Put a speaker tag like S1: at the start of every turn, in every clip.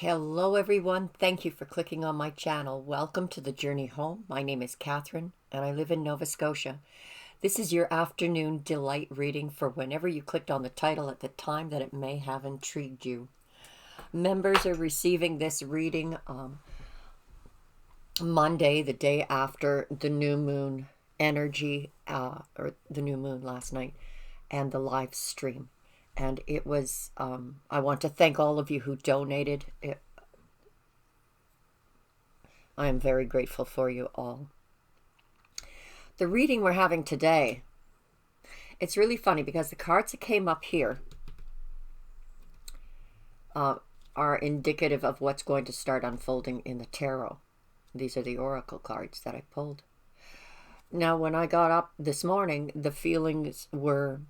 S1: Hello everyone, thank you for clicking on my channel. Welcome to the journey home. My name is Catherine and I live in Nova Scotia. This is your afternoon delight reading for whenever you clicked on the title at the time that it may have intrigued you. Members are receiving this reading Monday, the day after the new moon energy, or the new moon last night, and the live stream. And it was, I want to thank all of you who donated. I am very grateful for you all. The reading we're having today, it's really funny because the cards that came up here are indicative of what's going to start unfolding in the tarot. These are the oracle cards that I pulled. Now, when I got up this morning, the feelings were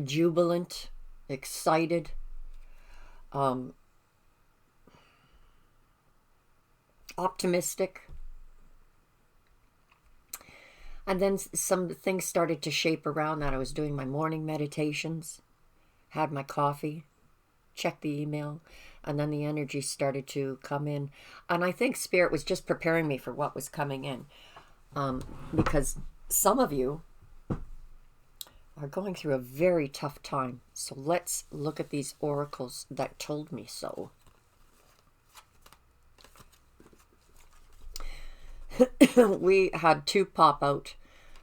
S1: jubilant, excited, optimistic. And then some things started to shape around that. I was doing my morning meditations, had my coffee, checked the email, and then the energy started to come in. And I think Spirit was just preparing me for what was coming in. Because some of you are going through a very tough time. So let's look at these oracles that told me so. We had two pop out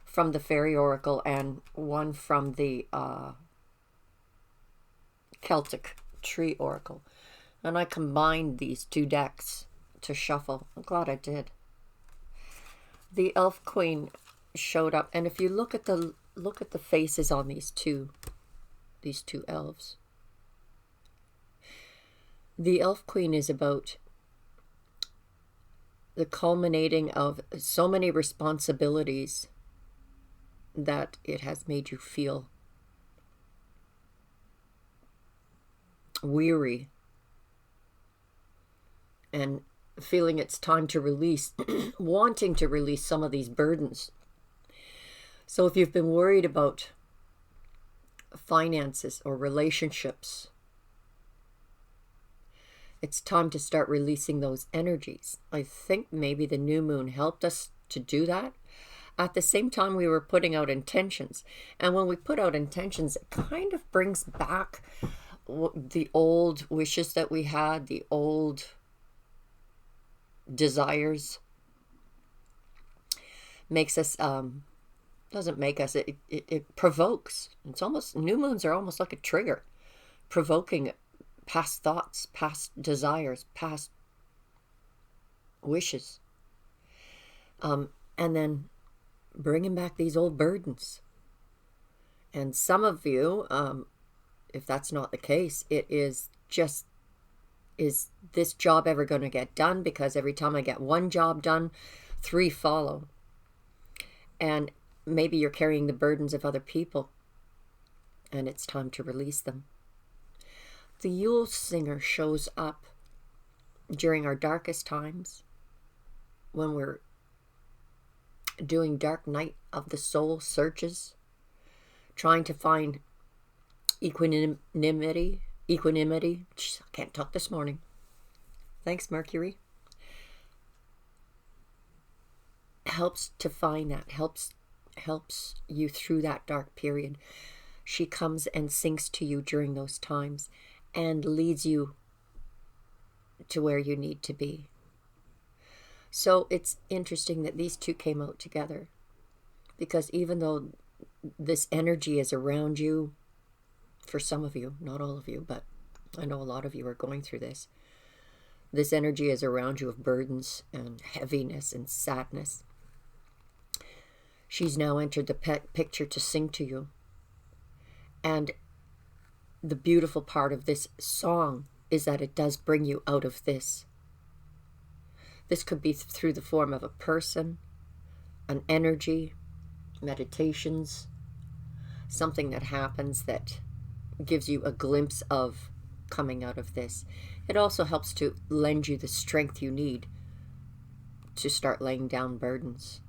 S1: from the Fairy Oracle and one from the Celtic Tree Oracle. And I combined these two decks to shuffle. I'm glad I did. The Elf Queen showed up, and if you look at the faces on these two elves, the Elf Queen is about the culminating of so many responsibilities that it has made you feel weary and feeling it's time to release, wanting to release some of these burdens. So if you've been worried about finances or relationships, it's time to start releasing those energies. I think maybe the new moon helped us to do that. At the same time, we were putting out intentions. And when we put out intentions, it kind of brings back the old wishes that we had, the old desires. Makes us, doesn't make us, it provokes. It's almost, new moons are almost like a trigger, provoking past thoughts, past desires, past wishes. And then bringing back these old burdens. And some of you, if that's not the case, it is just, is this job ever going to get done? Because every time I get one job done, 3 follow. And maybe you're carrying the burdens of other people, and it's time to release them. The Yule Singer shows up during our darkest times, when we're doing dark night of the soul searches, trying to find equanimity. Jeez, I can't talk this morning. Thanks, Mercury. Helps to find that, helps you through that dark period. She comes and sings to you during those times and leads you to where you need to be. So it's interesting that these two came out together, because even though this energy is around you, for some of you, not all of you, but I know a lot of you are going through this. This energy is around you of burdens and heaviness and sadness. She's now entered the picture to sing to you. And the beautiful part of this song is that it does bring you out of this. This could be through the form of a person, an energy, meditations, something that happens that gives you a glimpse of coming out of this. It also helps to lend you the strength you need to start laying down burdens,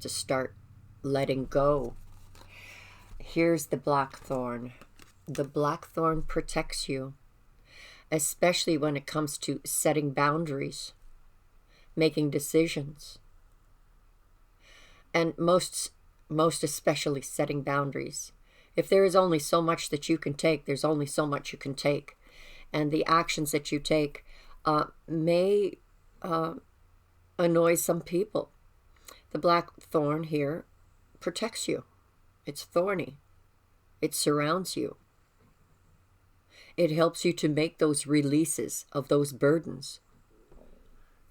S1: to start letting go. Here's the blackthorn. The blackthorn protects you. especially when it comes to setting boundaries, making decisions, and most especially setting boundaries. If there is only so much that you can take, there's only so much you can take. And the actions that you take may annoy some people. The blackthorn here protects you. It's thorny. It surrounds you. It helps you to make those releases of those burdens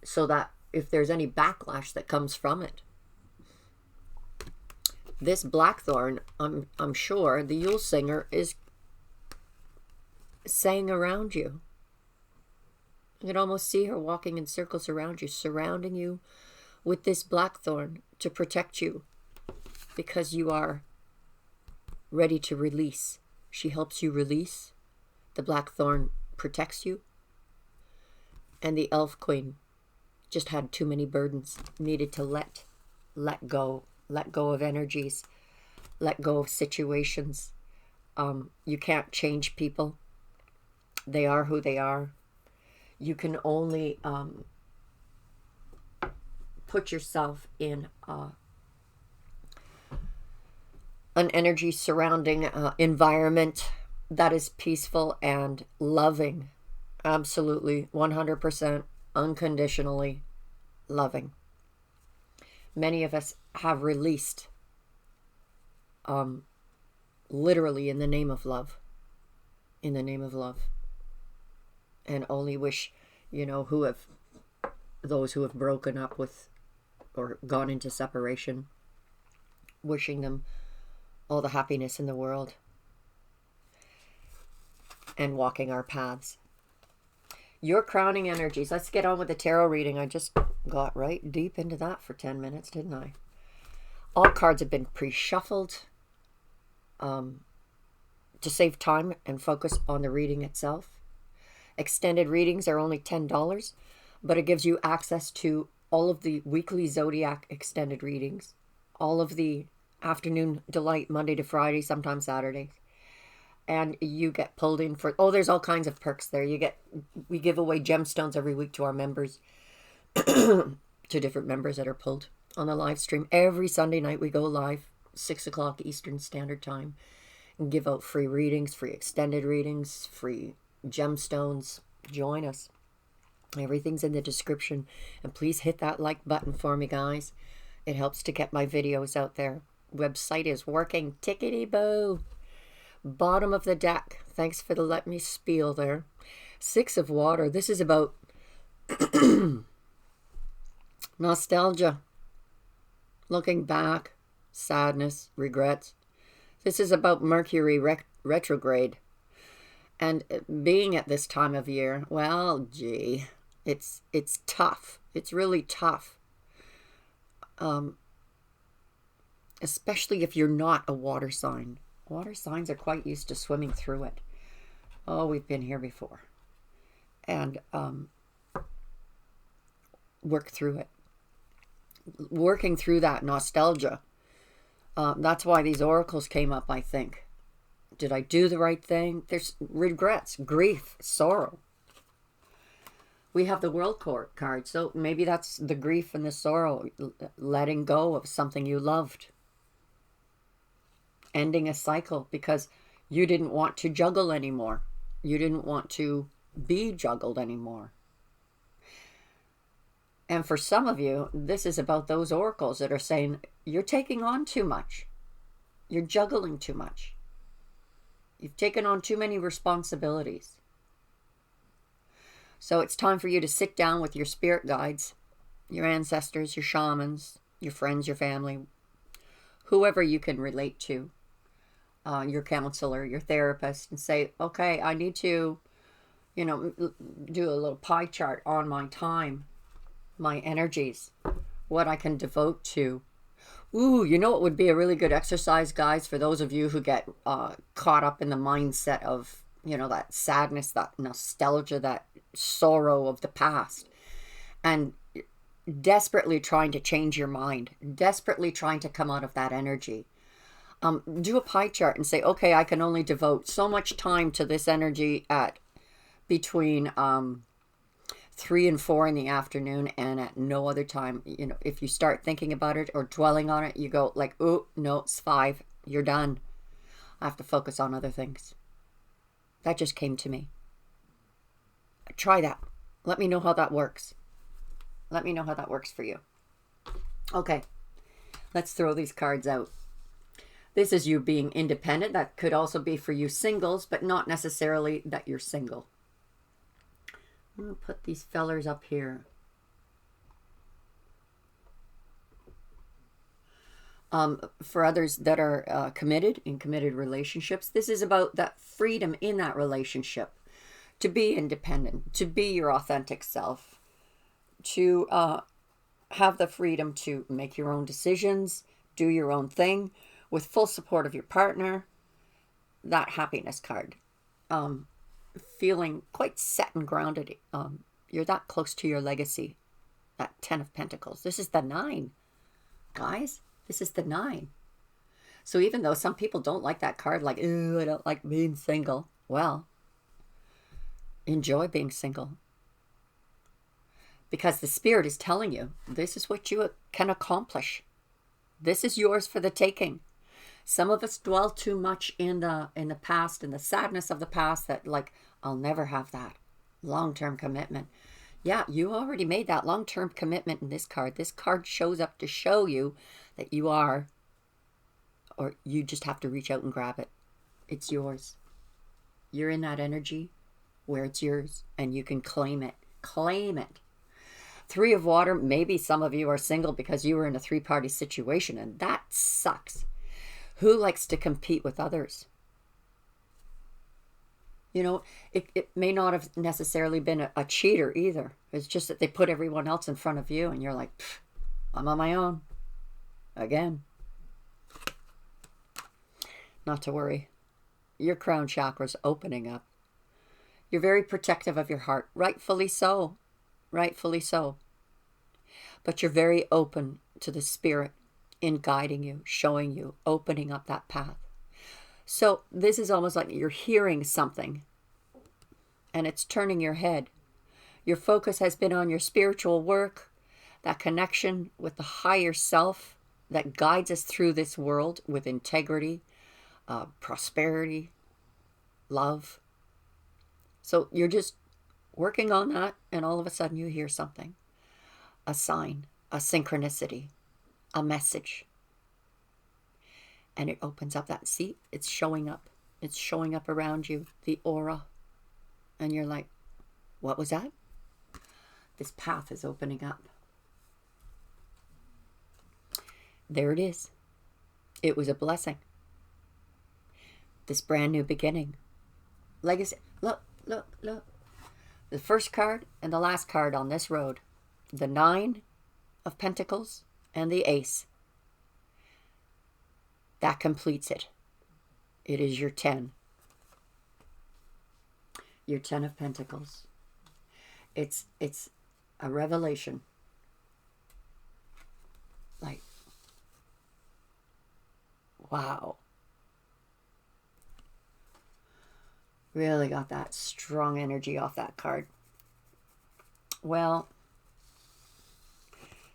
S1: so that if there's any backlash that comes from it. This blackthorn, I'm sure the Yule singer is saying around you. You can almost see her walking in circles around you, surrounding you with this blackthorn to protect you because you are ready to release. She helps you release. The blackthorn protects you. And the elf queen just had too many burdens, needed to let go of energies, let go of situations. You can't change people. They are who they are. You can only put yourself in an energy surrounding environment that is peaceful and loving. Absolutely, 100%, unconditionally loving. Many of us have released literally in the name of love. In the name of love. And only wish, those who have broken up with or gone into separation, wishing them all the happiness in the world and walking our paths. Your crowning energies. Let's get on with the tarot reading. I just got right deep into that for 10 minutes, didn't I? All cards have been pre-shuffled to save time and focus on the reading itself. Extended readings are only $10, but it gives you access to all of the weekly Zodiac extended readings, all of the afternoon delight Monday to Friday, sometimes Saturdays. And you get pulled in for, there's all kinds of perks there. We give away gemstones every week to our members, to different members that are pulled on the live stream. Every Sunday night we go live, 6 o'clock Eastern Standard Time, and give out free readings, free extended readings, free gemstones. Join us. Everything's in the description. And please hit that like button for me, guys. It helps to get my videos out there. Website is working. Tickety-boo. Bottom of the deck. Thanks for the let me spiel there. 6 of water. This is about nostalgia. Looking back. Sadness. Regrets. This is about Mercury retrograde. And being at this time of year, well, gee, it's tough. It's really tough. Especially if you're not a water sign. Water signs are quite used to swimming through it. Oh, we've been here before. And work through it. Working through that nostalgia. That's why these oracles came up, I think. Did I do the right thing? There's regrets, grief, sorrow. We have the World card, so maybe that's the grief and the sorrow, letting go of something you loved. Ending a cycle because you didn't want to juggle anymore. You didn't want to be juggled anymore. And for some of you, this is about those oracles that are saying, you're taking on too much. You're juggling too much. You've taken on too many responsibilities. So it's time for you to sit down with your spirit guides, your ancestors, your shamans, your friends, your family, whoever you can relate to, your counselor, your therapist, and say, okay, I need to, do a little pie chart on my time, my energies, what I can devote to. Ooh, it would be a really good exercise, guys, for those of you who get caught up in the mindset of, that sadness, that nostalgia, that sorrow of the past, and desperately trying to change your mind, desperately trying to come out of that energy. Do a pie chart and say, okay, I can only devote so much time to this energy at between 3 and 4 in the afternoon, and at no other time. You know, if you start thinking about it or dwelling on it, you go like, oh, no, it's 5. You're done. I have to focus on other things. That just came to me. Try that. Let me know how that works. Let me know how that works for you. Okay, let's throw these cards out. This is you being independent. That could also be for you singles, but not necessarily that you're single. I'm going to put these fellers up here. For others that are committed, in committed relationships, this is about that freedom in that relationship. To be independent, to be your authentic self, to have the freedom to make your own decisions, do your own thing, with full support of your partner. That happiness card. Feeling quite set and grounded. You're that close to your legacy. That 10 of Pentacles. This is the 9. Guys, this is the 9. So even though some people don't like that card, like, ooh, I don't like being single. Well, enjoy being single. Because the Spirit is telling you, this is what you can accomplish. This is yours for the taking. Some of us dwell too much in the past, in the sadness of the past, that like, I'll never have that long-term commitment. Yeah, you already made that long-term commitment in this card. This card shows up to show you that you are, or you just have to reach out and grab it. It's yours. You're in that energy where it's yours, and you can claim it. Claim it. 3 of Water, maybe some of you are single because you were in a 3-party situation, and that sucks. Who likes to compete with others? You know, it may not have necessarily been a cheater either. It's just that they put everyone else in front of you, and you're like, I'm on my own. Again. Not to worry. Your crown chakra's opening up. You're very protective of your heart. Rightfully so. Rightfully so. But you're very open to the Spirit in guiding you, showing you, opening up that path. So this is almost like you're hearing something and it's turning your head. Your focus has been on your spiritual work, that connection with the higher self that guides us through this world with integrity, prosperity, love. So you're just working on that, and all of a sudden you hear something. A sign, a synchronicity, a message. And it opens up that seat. It's showing up. It's showing up around you, the aura. And you're like, what was that? This path is opening up. There it is. It was a blessing. This brand new beginning. Legacy. Look, look, look. The first card and the last card on this road. The 9 of Pentacles and the Ace. That completes it. It is your 10. Your 10 of Pentacles. It's a revelation. Like, wow. Really got that strong energy off that card. Well,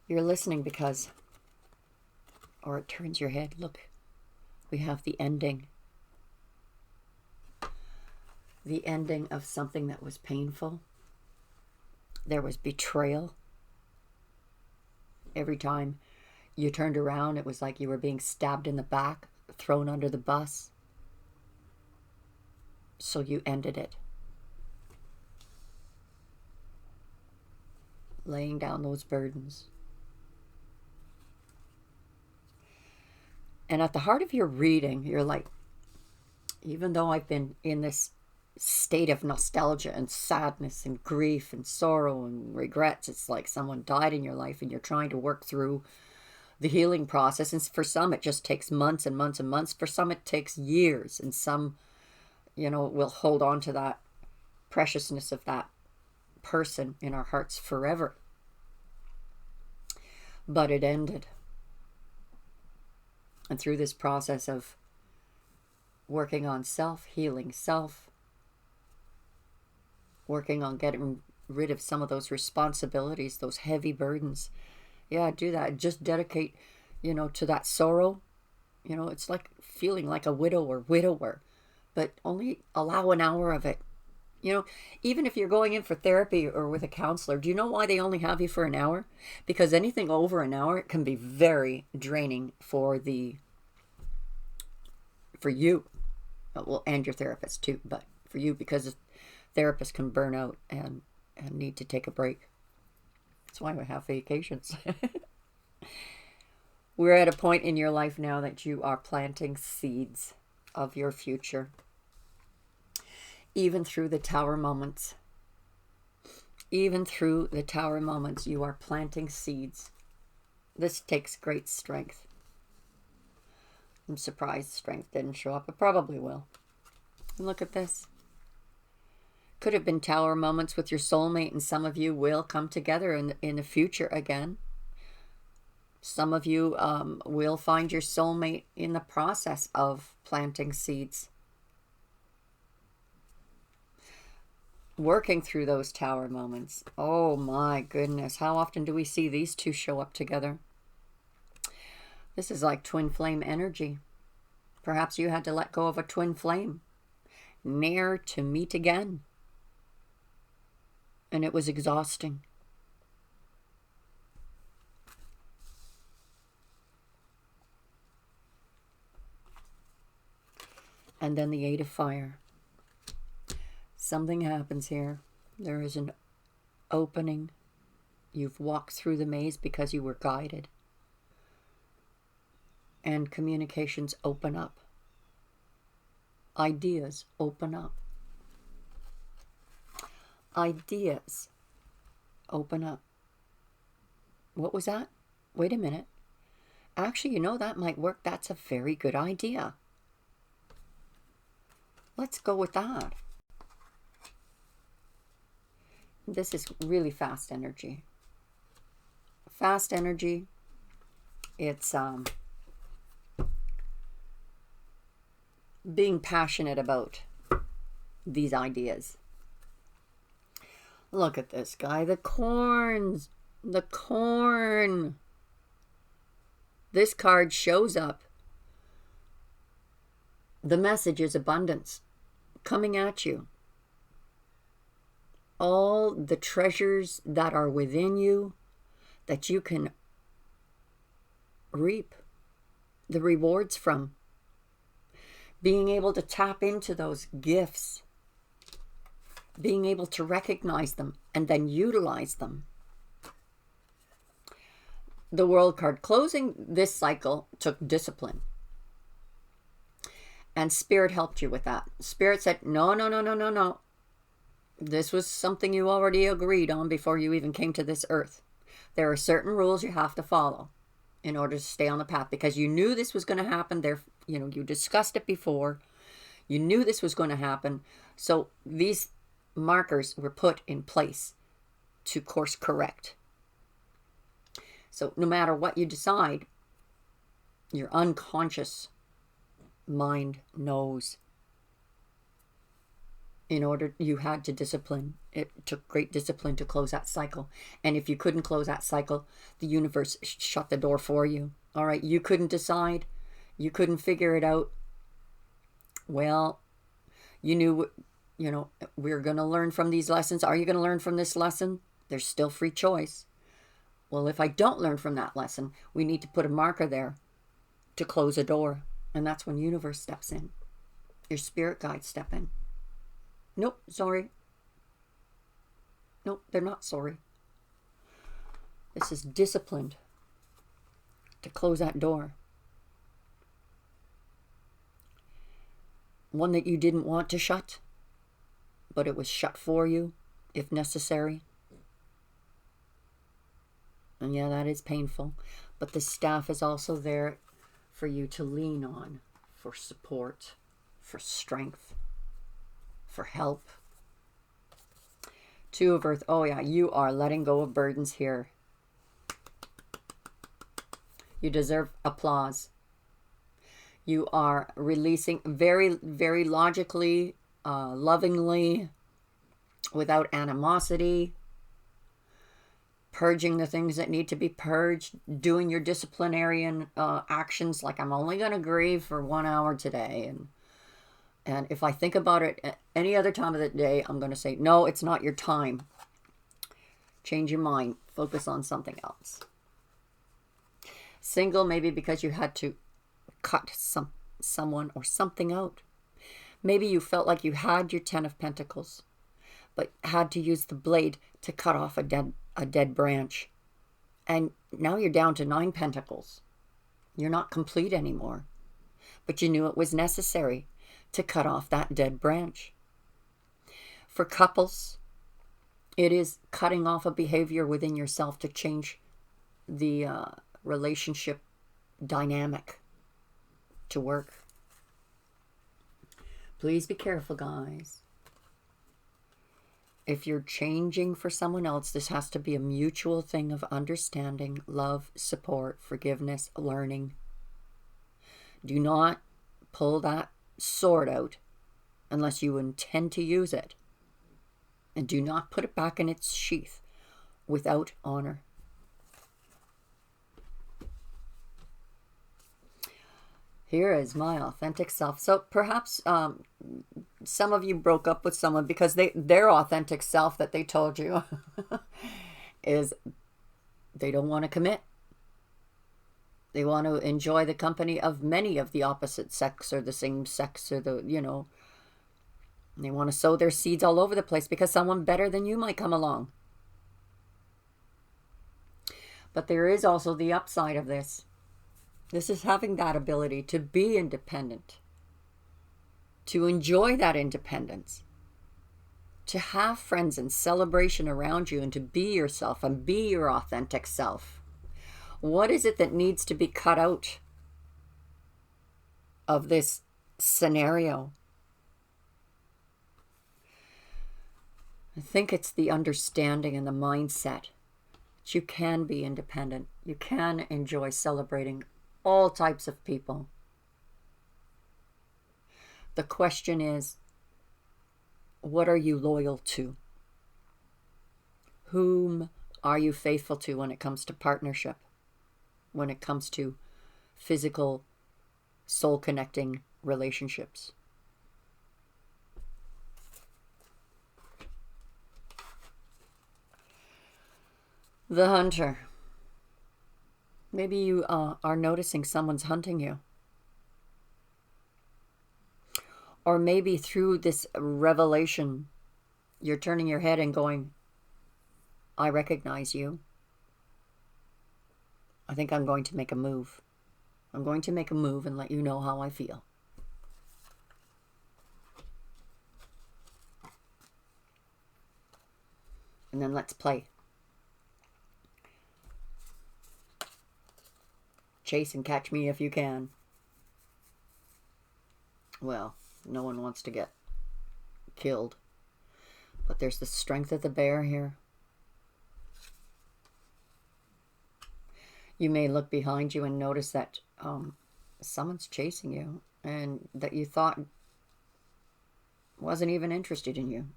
S1: you're listening because, or it turns your head. Look, we have the ending. The ending of something that was painful. There was betrayal. Every time you turned around, it was like you were being stabbed in the back, thrown under the bus. So you ended it. Laying down those burdens. And at the heart of your reading, you're like, even though I've been in this state of nostalgia and sadness and grief and sorrow and regrets, it's like someone died in your life and you're trying to work through the healing process. And for some, it just takes months and months and months. For some, it takes years. And some, you know, will hold on to that preciousness of that person in our hearts forever. But it ended. And through this process of working on self, healing self, working on getting rid of some of those responsibilities, those heavy burdens. Yeah, do that. Just dedicate, to that sorrow. It's like feeling like a widow or widower, but only allow an hour of it. Even if you're going in for therapy or with a counselor, do you know why they only have you for an hour? Because anything over an hour can be very draining for you. Well, and your therapist too, but for you, because therapists can burn out and need to take a break. That's why we have vacations. We're at a point in your life now that you are planting seeds of your future. Even through the tower moments. Even through the tower moments, you are planting seeds. This takes great strength. I'm surprised strength didn't show up. It probably will. And look at this. Could have been tower moments with your soulmate, and some of you will come together in the future again. Some of you will find your soulmate in the process of planting seeds. Working through those tower moments. Oh my goodness. How often do we see these two show up together? This is like twin flame energy. Perhaps you had to let go of a twin flame. Ne'er to meet again. And it was exhausting. And then the Eight of Fire. Something happens here. There is an opening. You've walked through the maze because you were guided. And communications open up. Ideas open up. Ideas open up. What was that? Wait a minute. Actually, that might work. That's a very good idea. Let's go with that. This is really fast energy. Fast energy. It's being passionate about these ideas. Look at this guy. The corns. The corn. This card shows up. The message is abundance coming at you. All the treasures that are within you that you can reap the rewards from. Being able to tap into those gifts. Being able to recognize them and then utilize them. The World card. Closing this cycle took discipline. And Spirit helped you with that. Spirit said, no. This was something you already agreed on before you even came to this earth. There are certain rules you have to follow in order to stay on the path, because you knew this was going to happen. There, you discussed it before. You knew this was going to happen. So these markers were put in place to course correct. So no matter what you decide, your unconscious mind knows. In order, you had to discipline. It took great discipline to close that cycle. And if you couldn't close that cycle, the universe shut the door for you. All right, you couldn't decide. You couldn't figure it out. Well, you knew, we're going to learn from these lessons. Are you going to learn from this lesson? There's still free choice. Well, if I don't learn from that lesson, we need to put a marker there to close a door. And that's when universe steps in. Your spirit guides step in. Nope, sorry. Nope, they're not sorry. This is disciplined to close that door. One that you didn't want to shut, but it was shut for you, if necessary. And yeah, that is painful. But the staff is also there for you to lean on, for support, for strength, for help. Two of Earth. Oh yeah, you are letting go of burdens here. You deserve applause. You are releasing very, very logically, lovingly, without animosity, purging the things that need to be purged, doing your disciplinarian actions, like I'm only going to grieve for 1 hour today. And if I think about it at any other time of the day, I'm going to say, no, it's not your time. Change your mind. Focus on something else. Single, maybe because you had to cut someone or something out. Maybe you felt like you had your 10 of Pentacles, but had to use the blade to cut off a dead branch. And now you're down to 9 Pentacles. You're not complete anymore. But you knew it was necessary to cut off that dead branch. For couples, it is cutting off a behavior within yourself to change the relationship dynamic to work. Please be careful, guys. If you're changing for someone else, this has to be a mutual thing of understanding, love, support, forgiveness, learning. Do not pull that sword out unless you intend to use it. And do not put it back in its sheath without honor. Here is my authentic self. So perhaps some of you broke up with someone because their authentic self that they told you is they don't want to commit. They want to enjoy the company of many of the opposite sex or the same sex or they want to sow their seeds all over the place because someone better than you might come along. But there is also the upside of this. This is having that ability to be independent, to enjoy that independence, to have friends and celebration around you, and to be yourself and be your authentic self. What is it that needs to be cut out of this scenario? I think it's the understanding and the mindset that you can be independent. You can enjoy celebrating all types of people. The question is, what are you loyal to? Whom are you faithful to when it comes to partnership? When it comes to physical, soul-connecting relationships? The Hunter. Maybe you are noticing someone's hunting you. Or maybe through this revelation, you're turning your head and going, I recognize you. I think I'm going to make a move. I'm going to make a move and let you know how I feel. And then let's play. Chase and catch me if you can. Well, no one wants to get killed. But there's the strength of the bear here. You may look behind you and notice that someone's chasing you and that you thought wasn't even interested in you.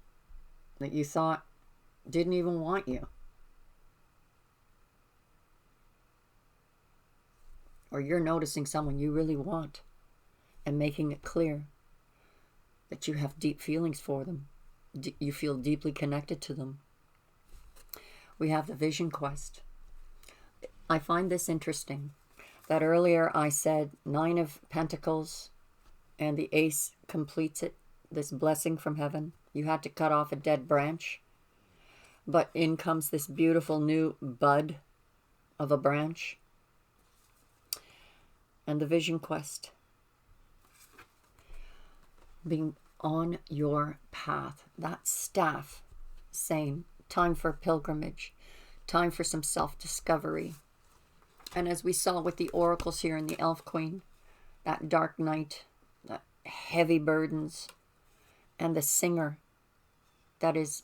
S1: That you thought didn't even want you. Or you're noticing someone you really want and making it clear that you have deep feelings for them. You feel deeply connected to them. We have the Vision Quest. I find this interesting, that earlier I said 9 of Pentacles and the Ace completes it, this blessing from heaven. You had to cut off a dead branch, but in comes this beautiful new bud of a branch. And the Vision Quest. Being on your path. That staff, same. Time for pilgrimage. Time for some self-discovery. And as we saw with the oracles here in the Elf Queen, that dark night, that heavy burdens, and the singer that is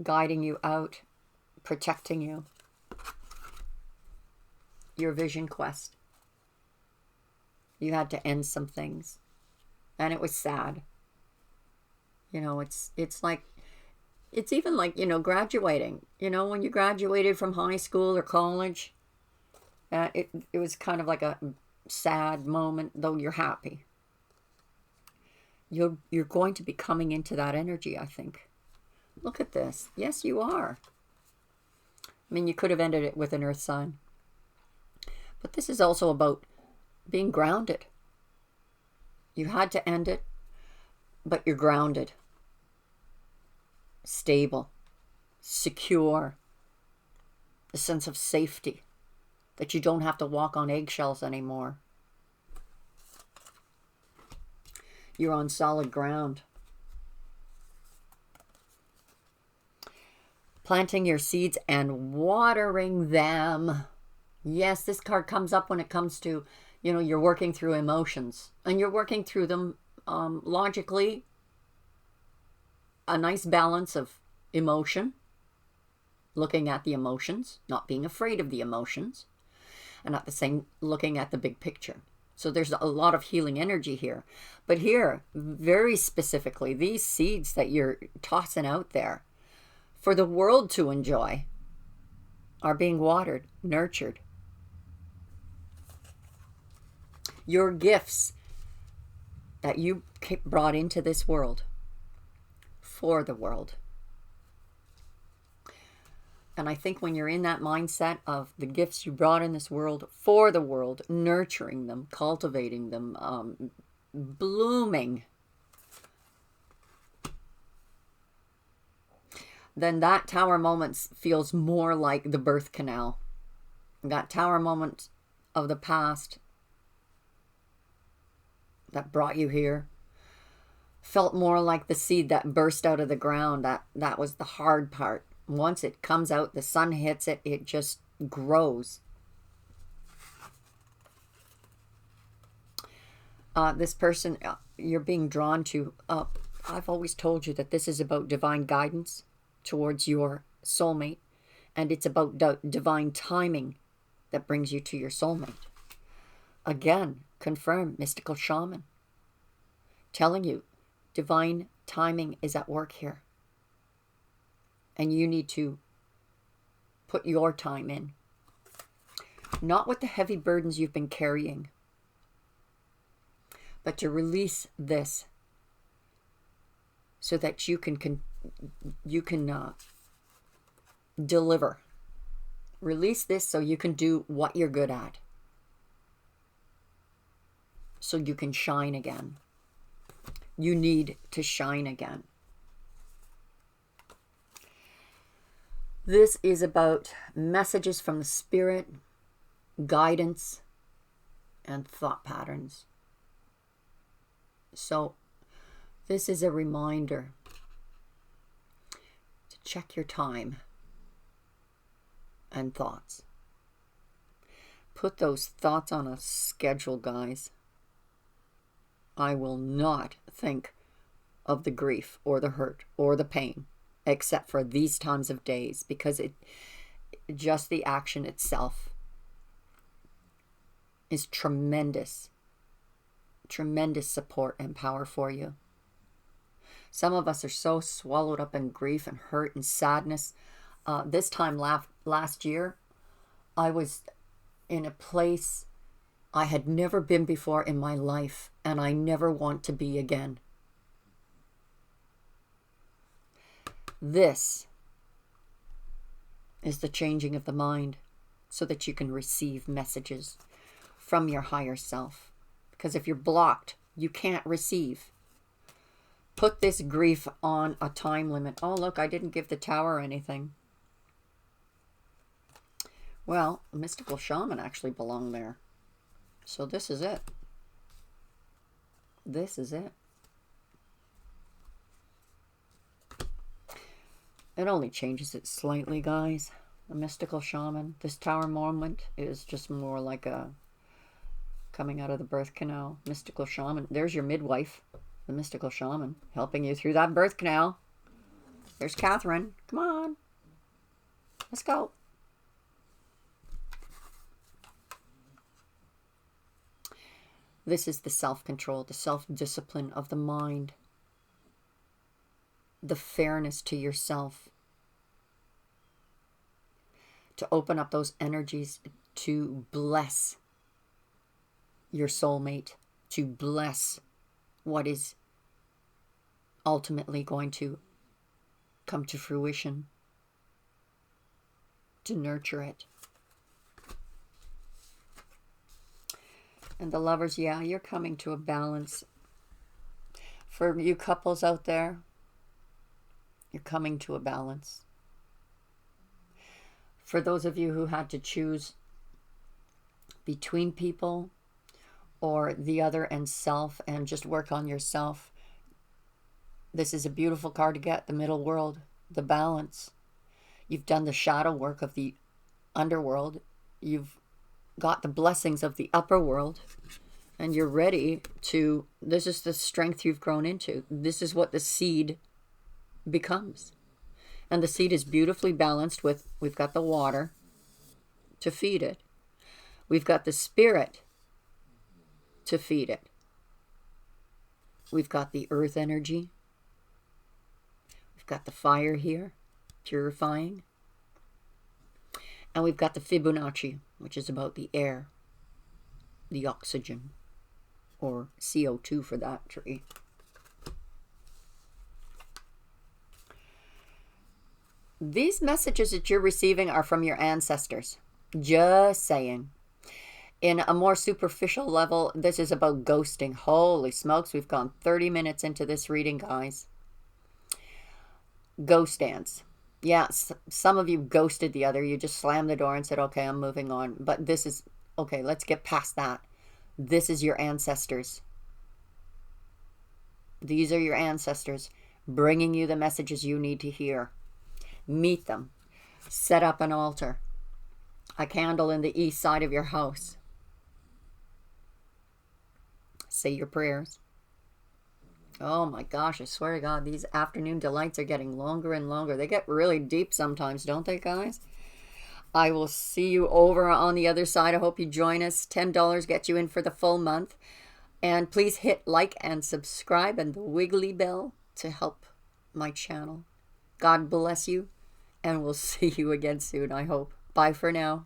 S1: guiding you out, protecting you. Your Vision Quest. You had to end some things. And it was sad. You know, it's like, it's even like, you know, graduating. You know, when you graduated from high school or college, it was kind of like a sad moment, though you're happy. You're going to be coming into that energy, I think. Look at this. Yes, you are. I mean, you could have ended it with an earth sign. But this is also about being grounded. You had to end it, but you're grounded. Stable. Secure. A sense of safety. That you don't have to walk on eggshells anymore. You're on solid ground. Planting your seeds and watering them. Yes, this card comes up when it comes to, you know, you're working through emotions. And you're working through them logically. A nice balance of emotion. Looking at the emotions. Not being afraid of the emotions. And at the same, looking at the big picture. So there's a lot of healing energy here. But here, very specifically, these seeds that you're tossing out there for the world to enjoy are being watered, nurtured. Your gifts that you brought into this world for the world. And I think when you're in that mindset of the gifts you brought in this world for the world, nurturing them, cultivating them, blooming, then that tower moment feels more like the birth canal. That tower moment of the past that brought you here felt more like the seed that burst out of the ground. That was the hard part. Once it comes out, the sun hits it, it just grows. This person you're being drawn to, I've always told you that this is about divine guidance towards your soulmate. And it's about divine timing that brings you to your soulmate. Again, confirm, mystical shaman. Telling you, divine timing is at work here. And you need to put your time in. Not with the heavy burdens you've been carrying, but to release this so that you can deliver. Release this so you can do what you're good at. So you can shine again. You need to shine again. This is about messages from the spirit, guidance, and thought patterns. So this is a reminder to check your time and thoughts. Put those thoughts on a schedule, guys. I will not think of the grief or the hurt or the pain except for these times of days, because just the action itself is tremendous support and power for you. Some of us are so swallowed up in grief and hurt and sadness. This time last year, I was in a place I had never been before in my life, and I never want to be again. This is the changing of the mind so that you can receive messages from your higher self. Because if you're blocked, you can't receive. Put this grief on a time limit. Oh, look, I didn't give the tower anything. Well, a mystical shaman actually belonged there. So this is it. This is it. It only changes it slightly, guys. A mystical shaman. This tower moment is just more like a coming out of the birth canal. Mystical shaman. There's your midwife. The mystical shaman helping you through that birth canal. There's Catherine. Come on. Let's go. This is the self-control, the self-discipline of the mind. the fairness to yourself, to open up those energies to bless your soulmate, to bless what is ultimately going to come to fruition, to nurture it. And the Lovers, yeah, you're coming to a balance. For you couples out there, you're coming to a balance. For those of you who had to choose between people or the other and self and just work on yourself, this is a beautiful card to get, the middle world, the balance. You've done the shadow work of the underworld. You've got the blessings of the upper world. And you're ready to, this is the strength you've grown into. This is what the seed becomes. And the seed is beautifully balanced with, we've got the water to feed it. We've got the spirit to feed it. We've got the earth energy. We've got the fire here, purifying. And we've got the Fibonacci, which is about the air, the oxygen, or CO2 for that tree. These messages that you're receiving are from your ancestors. Just saying. In a more superficial level, this is about ghosting. Holy smokes, we've gone 30 minutes into this reading, guys. Ghost dance. Yeah, some of you ghosted the other. You just slammed the door and said, okay, I'm moving on. But this is, okay, let's get past that. This is your ancestors. These are your ancestors bringing you the messages you need to hear. Meet them. Set up an altar. A candle in the east side of your house. Say your prayers. Oh my gosh, I swear to God, these afternoon delights are getting longer and longer. They get really deep sometimes, don't they, guys? I will see you over on the other side. I hope you join us. $10 gets you in for the full month. And please hit like and subscribe and the wiggly bell to help my channel. God bless you, and we'll see you again soon, I hope. Bye for now.